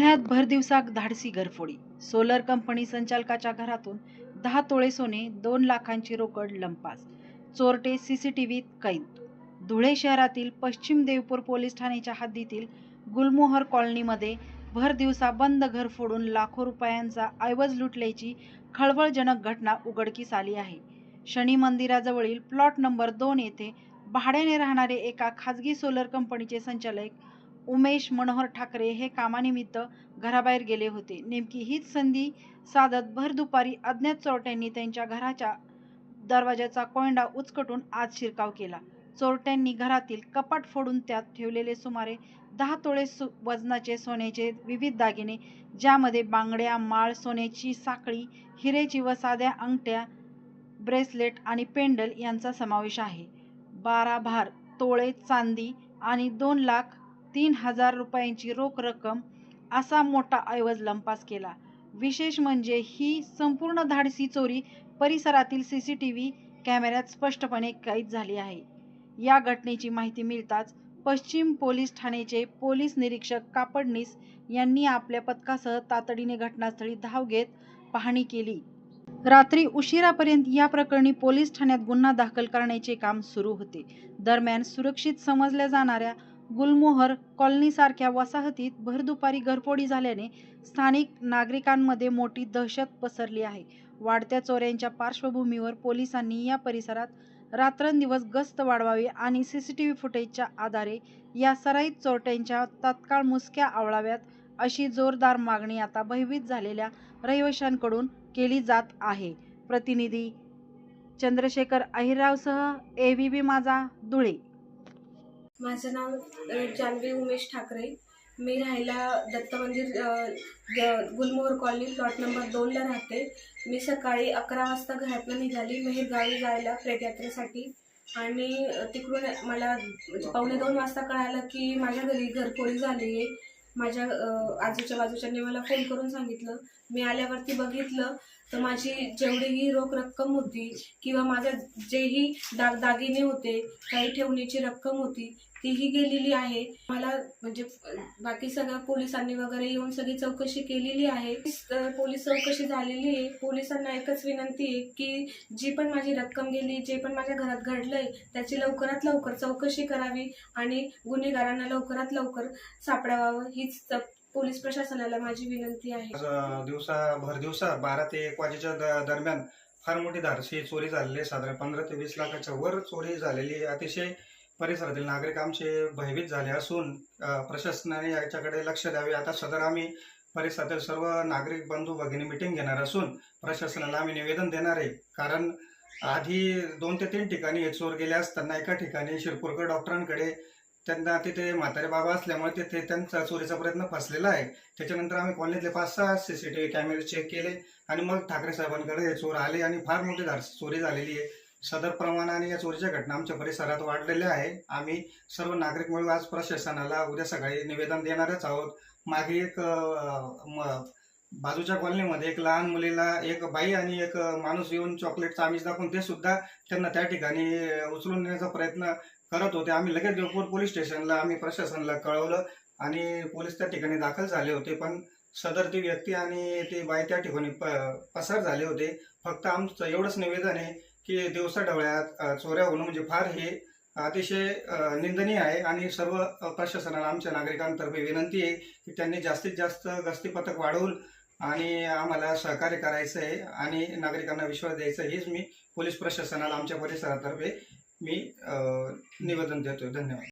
पुण्यात भरदिवसा धाडसी घरफोडी. सोलर कंपनी संचालकाच्या घरातून 10 तोळे सोने, 2 लाखांची रोकड लंपास. चोरटे सीसीटीव्हीत कैद. धुळे शहरातील पश्चिम देवपूर पोलीस ठाण्याच्या हद्दीतील गुलमोहर कॉलनीमध्ये भरदिवसा बंद घर फोडून लाखो रुपयांचा ऐवज लुटल्याची खळबळजनक घटना उघडकीस आली आहे. शनी मंदिराजवळील प्लॉट नंबर 2 येथे भाड्याने राहणारे एका खाजगी सोलर कंपनीचे संचालक उमेश मनोहर ठाकरे हे कामानिमित्त घराबाहेर गेले होते. नेमकी हीच संधी साधत भर दुपारी अज्ञात चोरट्यांनी त्यांच्या घराच्या दरवाजाचा कोंडा उचकटून आत शिरकाव केला. चोरट्यांनी घरातील कपाट फोडून त्यात ठेवलेले सुमारे 10 तोळे वजनाचे सोन्याचे विविध दागिने, ज्यामध्ये बांगड्या, माळ, सोन्याची साखळी, हिरेची व साध्या अंगठ्या, ब्रेसलेट आणि पेंडल यांचा समावेश आहे. 12 तोळे चांदी आणि 2,03,000 रुपयांची रोख रक्कम असा मोठा ऐवज लंपास केला. विशेष म्हणजे ही संपूर्ण धाडसी चोरी परिसरातील सीसीटीव्ही कॅमेऱ्यात स्पष्टपणे कैद झाली आहे. या घटनेची माहिती मिळताच पश्चिम पोलीस ठाण्याचे पोलीस निरीक्षक कापडनीस यांनी आपल्या पथकासह तातडीने घटनास्थळी धाव घेत पाहणी केली. रात्री उशिरापर्यंत या प्रकरणी पोलीस ठाण्यात गुन्हा दाखल करण्याचे काम सुरू होते. दरम्यान सुरक्षित समजल्या जाणाऱ्या गुलमोहर कॉलनीसारख्या वसाहतीत भरदुपारी घरफोडी झाल्याने स्थानिक नागरिकांमध्ये मोठी दहशत पसरली आहे. वाढत्या चोऱ्यांच्या पार्श्वभूमीवर पोलिसांनी या परिसरात रात्रंदिवस गस्त वाढवावी आणि सीसीटीव्ही फुटेजच्या आधारे या सराईत चोरट्यांच्या तत्काळ मुसक्या आवळाव्यात, अशी जोरदार मागणी आता भयभीत झालेल्या रहिवाशांकडून केली जात आहे. प्रतिनिधी चंद्रशेखर अहिररावसह ABP माझा, धुळे. माझं नाव जान्हवी उमेश ठाकरे. मी राहायला दत्त मंदिर गुलमोहर कॉलनी प्लॉट नंबर 2ला राहते. मी सकाळी 11 वाजता घरातून निघाली मेहेर गावी जायला प्रेतयात्रेसाठी आणि तिकडून मला 1:45 वाजता कळालं की माझ्या घरी घरफोडी झाली आहे. माझ्या आजूच्या बाजूच्यांनी मला फोन करून सांगितलं. मी आल्यावरती बघितलं तर माझी जेवढीही रोख रक्कम होती किंवा माझ्या जेही दागिने होते, काही ठेवण्याची रक्कम होती, तीही गेलेली आहे. मला म्हणजे बाकी सगळ्या पोलिसांनी वगैरे येऊन सगळी चौकशी केलेली आहे. पोलीस चौकशी झालेली आहे. पोलिसांना एकच विनंती आहे की जी पण माझी रक्कम गेली, जे पण माझ्या घरात घडलंय त्याची लवकरात लवकर चौकशी करावी आणि गुन्हेगारांना लवकरात लवकर सापडावं, हीच पोलीस प्रशासनाला माझी विनंती आहे. भरदिवसा 12 ते 1 वाजेच्या दरम्यान फार मोठी धाडसी चोरी झालेली आहे. साधारण 15 ते 20 लाखाच्या वर चोरी झालेली आहे. अतिशय परिसरातील नागरिक आमचे भयभीत झाले असून प्रशासनाने याच्याकडे लक्ष द्यावे. आता सदर आम्ही परिसरातील सर्व नागरिक बंधू भगिनी मीटिंग घेणार असून प्रशासनाला आम्ही निवेदन देणार आहे. कारण आधी 2 ते 3 ठिकाणी हे चोर गेले असताना एका ठिकाणी शिरपूरकर डॉक्टरांकडे त्यांना तिथे म्हातारे बाबा असल्यामुळे तिथे त्यांचा चोरीचा प्रयत्न फसलेला आहे. त्याच्यानंतर आम्ही कॉलनीतले 5-6 सीसीटीव्ही कॅमेरे चेक केले आणि मग ठाकरे साहेबांकडे हे चोर आले आणि फार मोठी धाडसी चोरी झालेली आहे. सदर प्रमाणाने या चोरीच्या घटना आमच्या परिसरात वाढलेल्या आहे. आम्ही सर्व नागरिक मिळून आज प्रशासनाला उद्या सकाळी निवेदन देणारच आहोत. मागे एक बाजूच्या कॉलनीमध्ये एक लहान मुलीला एक बाई आणि एक माणूस येऊन चॉकलेटचा आमिष दाखवून ते सुद्धा त्यांना त्या ठिकाणी उचलून नेण्याचा प्रयत्न करत होते. आम्ही लगेच देवपूर पोलीस स्टेशनला आम्ही प्रशासनाला कळवलं आणि पोलीस त्या ठिकाणी दाखल झाले होते. पण सदर ती व्यक्ती आणि ती बाई त्या ठिकाणी पसार झाले होते. फक्त आमचं एवढंच निवेदन आहे की दिवसा ढवळ्यात चोऱ्या होणं म्हणजे फार हे अतिशय निंदनीय आहे आणि सर्व प्रशासनाला आमच्या नागरिकांतर्फे विनंती आहे की त्यांनी जास्तीत जास्त गस्ती पथक वाढवून आणि आम्हाला सहकार्य करायचं आहे आणि नागरिकांना विश्वास द्यायचा, हेच मी पोलीस प्रशासनाला आमच्या परिसरातर्फे मी निवेदन देतोय. धन्यवाद.